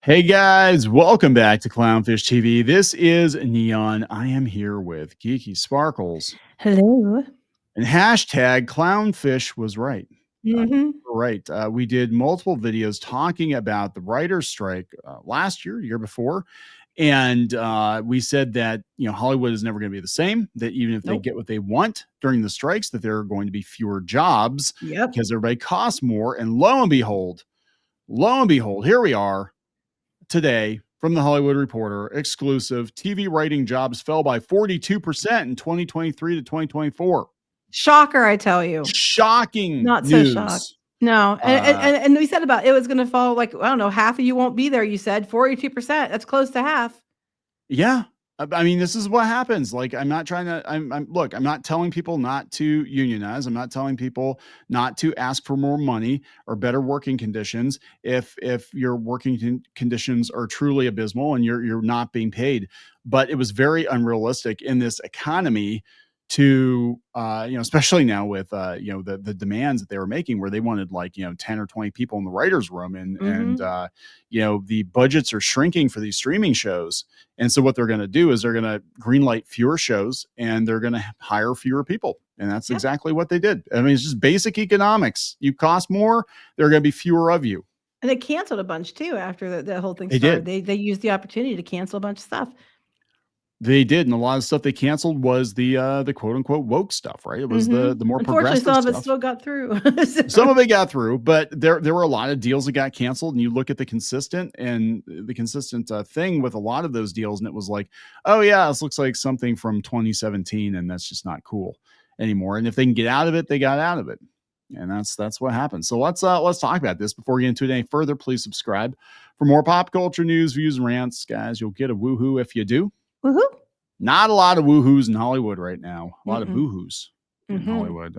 Hey guys, welcome back to Clownfish TV. This is Neon. I am here with Geeky Sparkles Hello. and hashtag Clownfish was right. Mhm. Right. We did multiple videos talking about the writer's strike last year before. And we said that, Hollywood is never going to be the same, that even if they Nope. get what they want during the strikes, that there are going to be fewer jobs Yep. because everybody costs more. And lo and behold, here we are today from the Hollywood Reporter exclusive. TV writing jobs fell by 42% in 2023 to 2024. Shocker, I tell you. Shocking Not so shocked. news. No, and Uh, and and we said about it was gonna fall, like, I don't know, half of you won't be there, you said, 42%, that's close to half. yeah. I mean, this is what happens. Like, I'm not trying to, look, I'm not telling people not to unionize. I'm not telling people not to ask for more money or better working conditions if your working conditions are truly abysmal and you're not being paid. But it was very unrealistic in this economy to especially now with the demands that they were making, where they wanted, like, 10 or 20 people in the writers room, and Mhm. the budgets are shrinking for these streaming shows. And so what they're going to do is they're going to greenlight fewer shows and they're going to hire fewer people. And that's Yep, exactly what they did. I mean, it's just basic economics. You cost more, there are going to be fewer of you. and they canceled a bunch too after the whole thing They started. did. They used the opportunity to cancel a bunch of stuff. They did, and a lot of stuff they canceled was the quote unquote woke stuff, right? It was Mhm. the more Unfortunately, progressive some of it stuff. still got through. So Some of it got through, but there were a lot of deals that got canceled. And you look at the consistent thing with a lot of those deals, and it was like, oh yeah, this looks like something from 2017, and that's just not cool anymore. And if they can get out of it, they got out of it, and that's what happened. So let's talk about this before we get into it any further. Please subscribe for more pop culture news, views, and rants, guys. You'll get a woohoo if you do. Woohoo. Not a lot of woohoos in Hollywood right now. A lot of Mm-mm. boohoos in Mhm. Hollywood.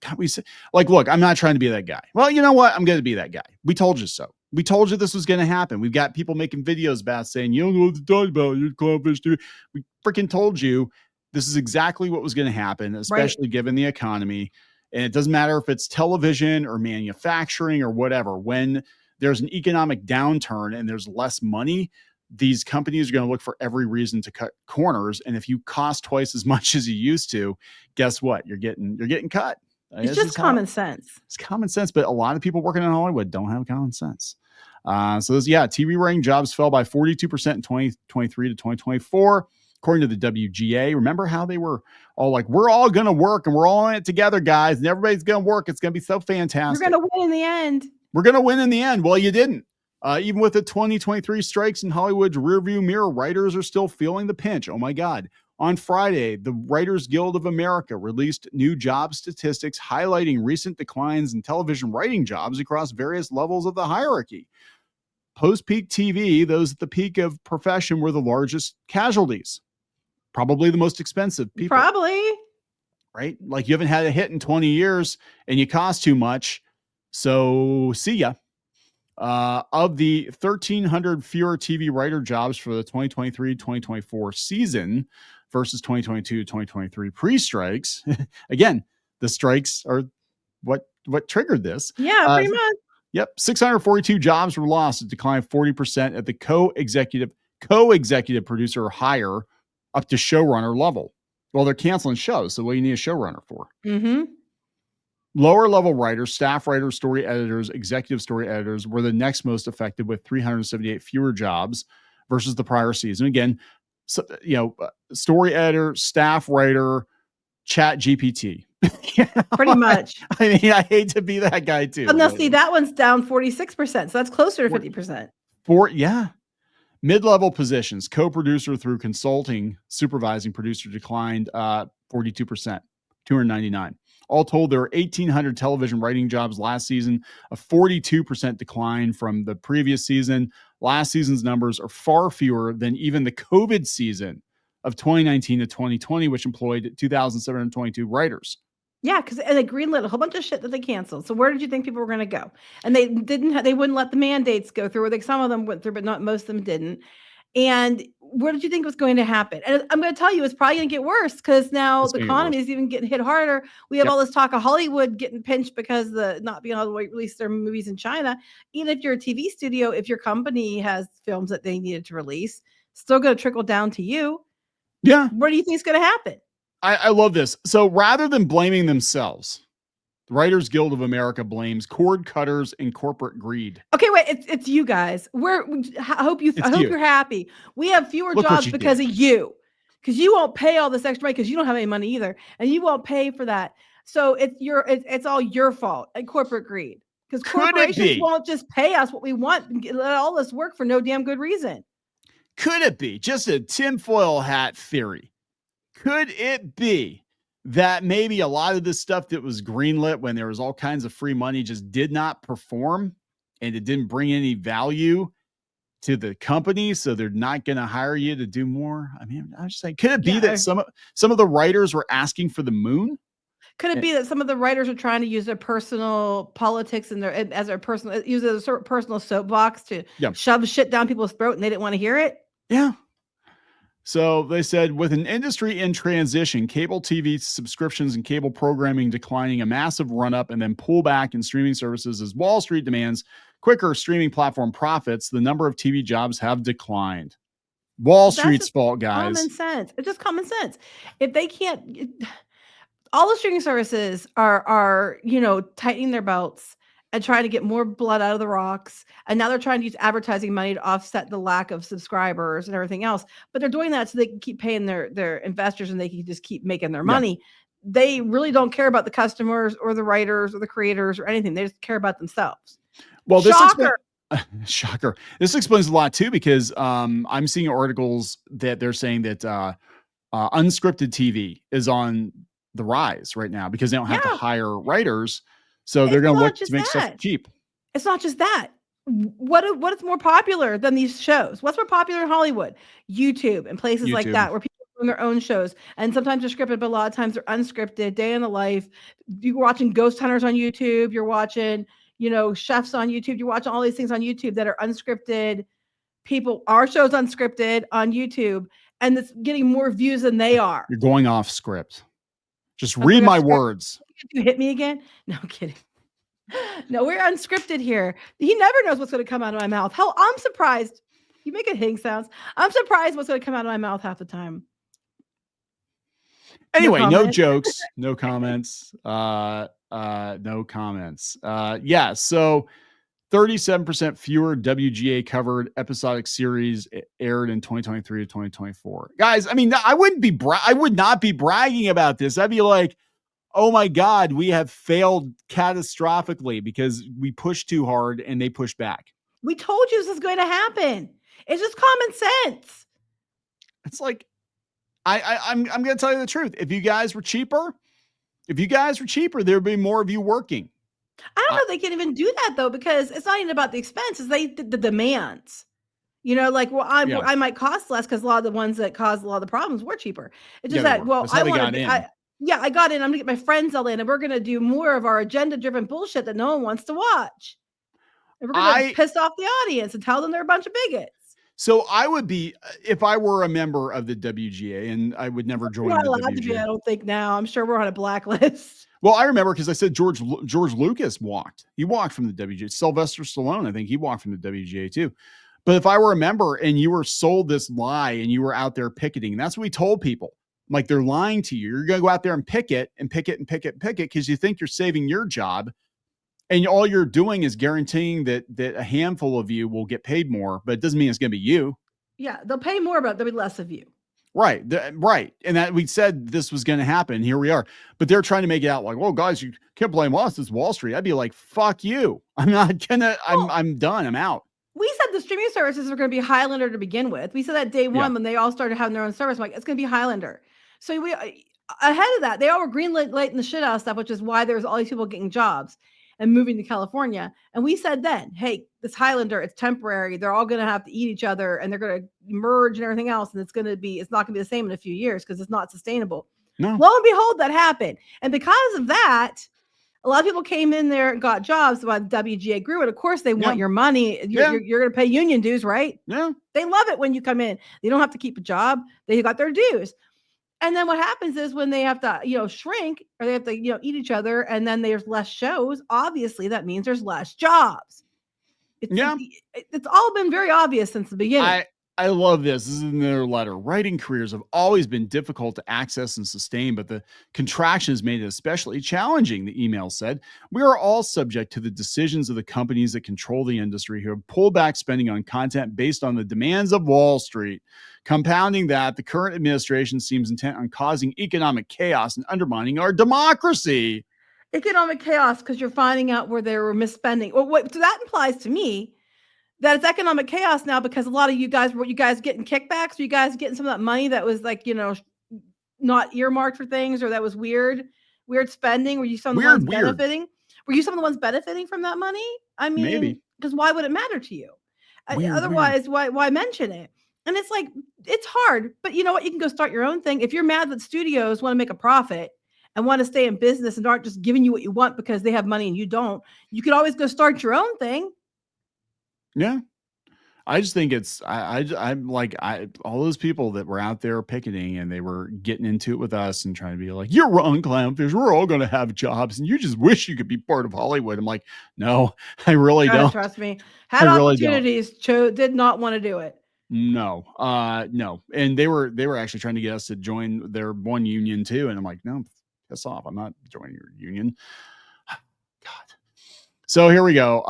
Can't we say, like, look, I'm not trying to be that guy. Well, you know what? I'm going to be that guy. We told you so. We told you this was going to happen. We've got people making videos about saying, you don't know what to talk about. You're Clownfish, dude. We freaking told you this is exactly what was going to happen, Right. especially given the economy. And it doesn't matter if it's television or manufacturing or whatever. When there's an economic downturn and there's less money, these companies are going to look for every reason to cut corners. And if you cost twice as much as you used to, guess what? You're getting cut. It's This just is how common sense. it's common sense, but a lot of people working in Hollywood don't have common sense. So TV writing jobs fell by 42% in 2023 to 2024, according to the WGA. Remember how they were all like, we're all going to work and we're all in it together, guys, and everybody's going to work. It's going to be so You're fantastic. gonna win in the end. We're going to win in the end. Well, you didn't. Even with the 2023 strikes in Hollywood's rearview mirror, writers are still feeling the pinch. Oh my God. On Friday, the Writers Guild of America released new job statistics highlighting recent declines in television writing jobs across various levels of the hierarchy. Post peak TV, those at the peak of profession were the largest casualties, probably the most expensive people, Probably. right? Like, you haven't had a hit in 20 years and you cost too much. So, see ya. Of the 1,300 fewer TV writer jobs for the 2023-2024 season versus 2022-2023 pre-strikes, again, the strikes are what triggered this. Yeah, Uh, pretty much. yep, 642 jobs were lost, a decline of 40% at the co-executive producer hire up to showrunner level. Well, they're canceling shows, so what do you need a showrunner for? Mhm. Lower level writers, staff writers, story editors, executive story editors were the next most affected, with 378 fewer jobs versus the prior season. Again, so, story editor, staff writer, ChatGPT. Pretty much. I mean, I hate to be that guy Oh, too, now but see, that one's down 46%, so that's closer to for, 50%. yeah, mid-level positions, co-producer through consulting, supervising producer declined 42%, 299. All told, there were 1,800 television writing jobs last season, a 42% decline from the previous season. Last season's numbers are far fewer than even the COVID season of 2019 to 2020, which employed 2,722 writers. Yeah, and they greenlit a whole bunch of shit that they canceled. So where did you think people were gonna go? And they wouldn't let the mandates go through, like, some of them went through, but not most of them didn't. And what did you think was going to happen? And I'm going to tell you, it's probably going to get worse because now It's the gonna get worse. economy is even getting hit harder. We have Yep. all this talk of Hollywood getting pinched because the not being able to release their movies in China. Even if you're a TV studio, if your company has films that they needed to release, still going to trickle down to you. Yeah. What do you think is going to happen? I love this. So rather than blaming themselves, the Writers Guild of America blames cord cutters and corporate greed. Okay, wait, it's you guys. I hope It's you're you. happy. We have fewer Look what jobs you because did. of you. Because you won't pay all this extra money because you don't have any money either, and you won't pay for that. So it's all your fault and corporate greed. Because Could it corporations be? won't just pay us what we want and let all this work for no damn good reason. Could it be just a tinfoil hat theory? Could it be that maybe a lot of this stuff that was greenlit when there was all kinds of free money just did not perform and it didn't bring any value to the company, so they're not going to hire you to do more? I mean, I'm just saying, could it be that Yeah. some of the writers were asking for the moon? Could it Eh, be that some of the writers are trying to use their personal politics and as their personal use it as a sort of personal soapbox to Yeah, shove shit down people's throat and they didn't want to hear it? yeah. So they said, with an industry in transition, cable TV subscriptions and cable programming declining, a massive run up and then pullback in streaming services as Wall Street demands quicker streaming platform profits, the number of TV jobs have declined. Wall That's Street's just fault, common guys. sense. It's just common sense. If they can't, all the streaming services are tightening their belts and trying to get more blood out of the rocks. And now they're trying to use advertising money to offset the lack of subscribers and everything else. But they're doing that so they can keep paying their investors and they can just keep making their Yeah. money. They really don't care about the customers or the writers or the creators or anything. They just care about themselves. Well, Shocker. shocker. This explains a lot too, because I'm seeing articles that they're saying that unscripted TV is on the rise right now because they don't have to Yeah. hire writers. So they're It's going to not look to just make stuff that. cheap. It's not just that. What is more popular than these shows? What's more popular in Hollywood? YouTube and places like YouTube. that where people are doing their own shows. And sometimes they're scripted, but a lot of times they're unscripted, day in the life. You're watching ghost hunters on YouTube, you're watching, chefs on YouTube, you're watching all these things on YouTube that are unscripted. Our show's unscripted on YouTube, and it's getting more views than they are. You're going off script. Just I'm read going off my script. words. You hit me again? No, I'm kidding. No, we're unscripted here. He never knows what's going to come out of my mouth. Hell, I'm surprised. You make it hitting sounds. I'm surprised what's going to come out of my mouth half the time. Anyway, no comment. jokes, no comments. No comments. Yeah, so 37% fewer WGA covered episodic series aired in 2023 to 2024. Guys, I mean, I would not be bragging about this. I'd be like, oh my God, we have failed catastrophically because we pushed too hard and they pushed back. We told you this is going to happen. It's just common sense. It's like, I'm going to tell you the truth. If you guys were cheaper, there'd be more of you working. I don't know if they can even do that though, because it's not even about the expenses. The demands. I might cost less because a lot of the ones that caused a lot of the problems were cheaper. It's just that, well, I want to I got in. I'm gonna get my friends all in, and we're gonna do more of our agenda-driven bullshit that no one wants to watch. And we're gonna piss off the audience and tell them they're a bunch of bigots. So I would be, if I were a member of the WGA, and I would never join the WGA. To be, I don't think now. I'm sure we're on a blacklist. Well, I remember because I said George Lucas walked. He walked from the WGA. Sylvester Stallone, I think he walked from the WGA too. But if I were a member and you were sold this lie and you were out there picketing, that's what we told people. Like, they're lying to you. You're going to go out there and picket because you think you're saving your job. And all you're doing is guaranteeing that a handful of you will get paid more, but it doesn't mean it's going to be you. Yeah, they'll pay more, but there'll be less of you. Right. Right. And that we said this was going to happen. Here we are. But they're trying to make it out like, well, guys, you can't blame us. It's Wall Street. I'd be like, fuck you. I'm not going to, I'm done. I'm out. We said the streaming services were going to be Highlander to begin with. We said that day one when they all started having their own service. I'm like, it's going to be Highlander. So we ahead of that, they all were greenlighting the shit out of stuff, which is why there's all these people getting jobs and moving to California. And we said then, hey, this Highlander, it's temporary. They're all going to have to eat each other and they're going to merge and everything else. And it's not going to be the same in a few years because it's not sustainable. No. Lo and behold, that happened. And because of that, A lot of people came in there and got jobs while the WGA grew, and of course they want Yeah. your money. Yeah. You're going to pay union dues, right? Yeah. They love it when you come in. They don't have to keep a job. They got their dues. And then what happens is when they have to, shrink or they have to, eat each other, and then there's less shows. Obviously, that means there's less jobs. Yeah. It's all been very obvious since the beginning. I love this. This is in their letter. Writing careers have always been difficult to access and sustain, but the contraction has made it especially challenging, the email said. We are all subject to the decisions of the companies that control the industry who have pulled back spending on content based on the demands of Wall Street. Compounding that, the current administration seems intent on causing economic chaos and undermining our democracy. Economic chaos because you're finding out where they were misspending. So that implies to me that it's economic chaos now because a lot of you guys getting kickbacks? Were you guys getting some of that money that was like, not earmarked for things, or that was weird spending? Were you some of the ones benefiting? Were you some of the ones benefiting from that money? I mean, maybe. Because why would it matter to you? Otherwise, why mention it? And it's like, it's hard, but you know what? You can go start your own thing. If you're mad that studios want to make a profit and want to stay in business and aren't just giving you what you want because they have money and you don't, you could always go start your own thing. Yeah. I just think it's I'm like all those people that were out there picketing and they were getting into it with us and trying to be like, you're wrong, Clownfish. We're all going to have jobs and you just wish you could be part of Hollywood. I'm like, no, I really don't. Trust me. Had opportunities, did not want to do it. No, no. And they were actually trying to get us to join their one union too. And I'm like, no, piss off. I'm not joining your union. God. So here we go.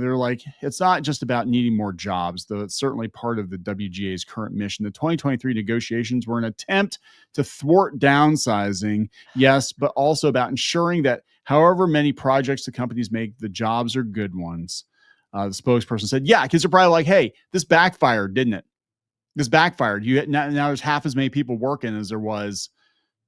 They're like, it's not just about needing more jobs, though it's certainly part of the WGA's current mission. The 2023 negotiations were an attempt to thwart downsizing, yes, but also about ensuring that however many projects the companies make, the jobs are good ones. The spokesperson said, yeah, because they're probably like, hey, this backfired, didn't it? This backfired. Now there's half as many people working as there was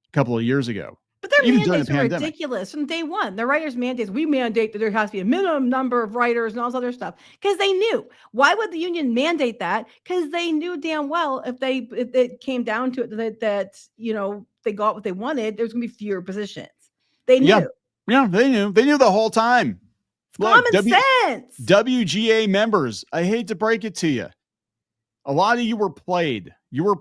a couple of years ago. But their mandates are ridiculous from day one. The writers' mandates, we mandate that there has to be a minimum number of writers and all this other stuff because they knew. Why would the union mandate that? Because they knew damn well if it came down to it that they got what they wanted, there's going to be fewer positions. They knew. Yeah, they knew. They knew the whole time. Look, common sense. WGA members, I hate to break it to you. A lot of you were played. You were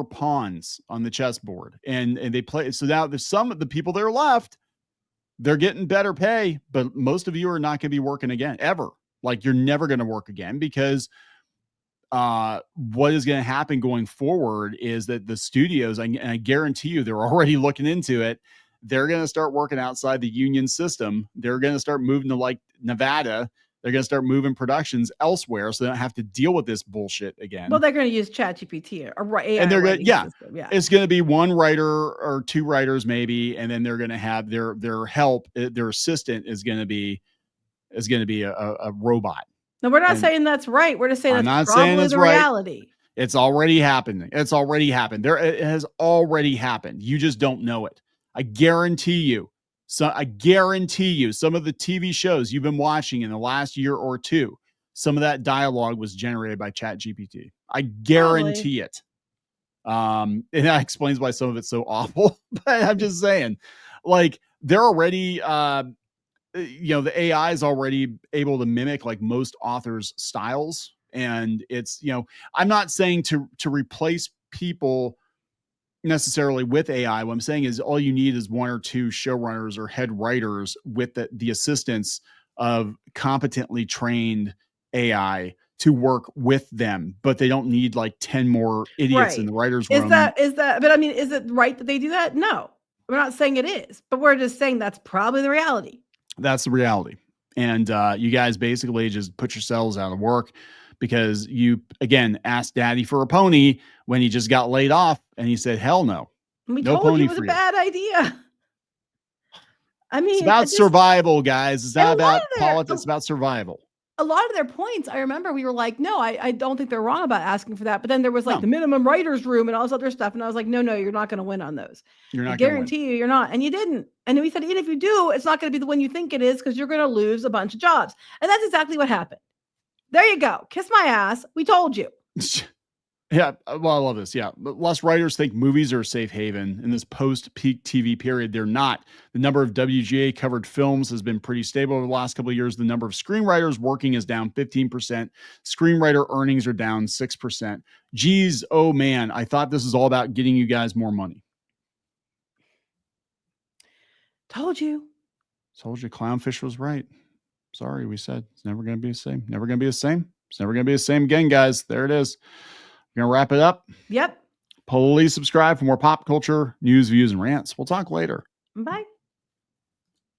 pawns on the chessboard, and they play. So now there's some of the people that are left, they're getting better pay, but most of you are not going to be working again ever. Like you're never going to work again because what is going to happen going forward is that the studios, and I guarantee you, they're already looking into it. They're going to start working outside the union system. They're going to start moving to like Nevada. They're going to start moving productions elsewhere so they don't have to deal with this bullshit again. Well, they're going to use ChatGPT or AI. And they're going to, it's going to be one writer or two writers maybe. And then they're going to have their help. Their assistant is going to be a robot. No, we're not saying that's right. We're just saying that's probably the reality. Right. It's already happening. It has already happened. You just don't know it. I guarantee you. So I guarantee you some of the TV shows you've been watching in the last year or two, some of that dialogue was generated by ChatGPT. I guarantee it. And that explains why some of it's so awful. But I'm just saying, like, they're already, the AI is already able to mimic like most authors' styles. And it's, I'm not saying to replace people necessarily with AI. What I'm saying is all you need is one or two showrunners or head writers with the assistance of competently trained AI to work with them, but they don't need like 10 more idiots in the writer's room. But I mean, is it right that they do that? No, we're not saying it is, but we're just saying that's probably the reality. That's the reality. And you guys basically just put yourselves out of work because you, again, asked daddy for a pony when he just got laid off and he said, hell no. We told you it was a bad idea. I mean, it's about survival, guys. It's not about politics. It's about survival. A lot of their points, I remember we were like, no, I don't think they're wrong about asking for that. But then there was like the minimum writer's room and all this other stuff. And I was like, no, you're not going to win on those. You're not. I guarantee you, you're not. And you didn't. And then we said, even if you do, it's not going to be the one you think it is because you're going to lose a bunch of jobs. And that's exactly what happened. There you go. Kiss my ass. We told you. Yeah, well, I love this. Yeah, but less writers think movies are a safe haven in this post-peak TV period. They're not. The number of WGA covered films has been pretty stable over the last couple of years. The number of screenwriters working is down 15%. Screenwriter earnings are down 6%. Geez, oh man, I thought this was all about getting you guys more money. Told you. Told you Clownfish was right. Sorry, we said it's never going to be the same. Never going to be the same. It's never going to be the same again, guys. There it is. We're going to wrap it up. Yep. Please subscribe for more pop culture news, views, and rants. We'll talk later. Bye.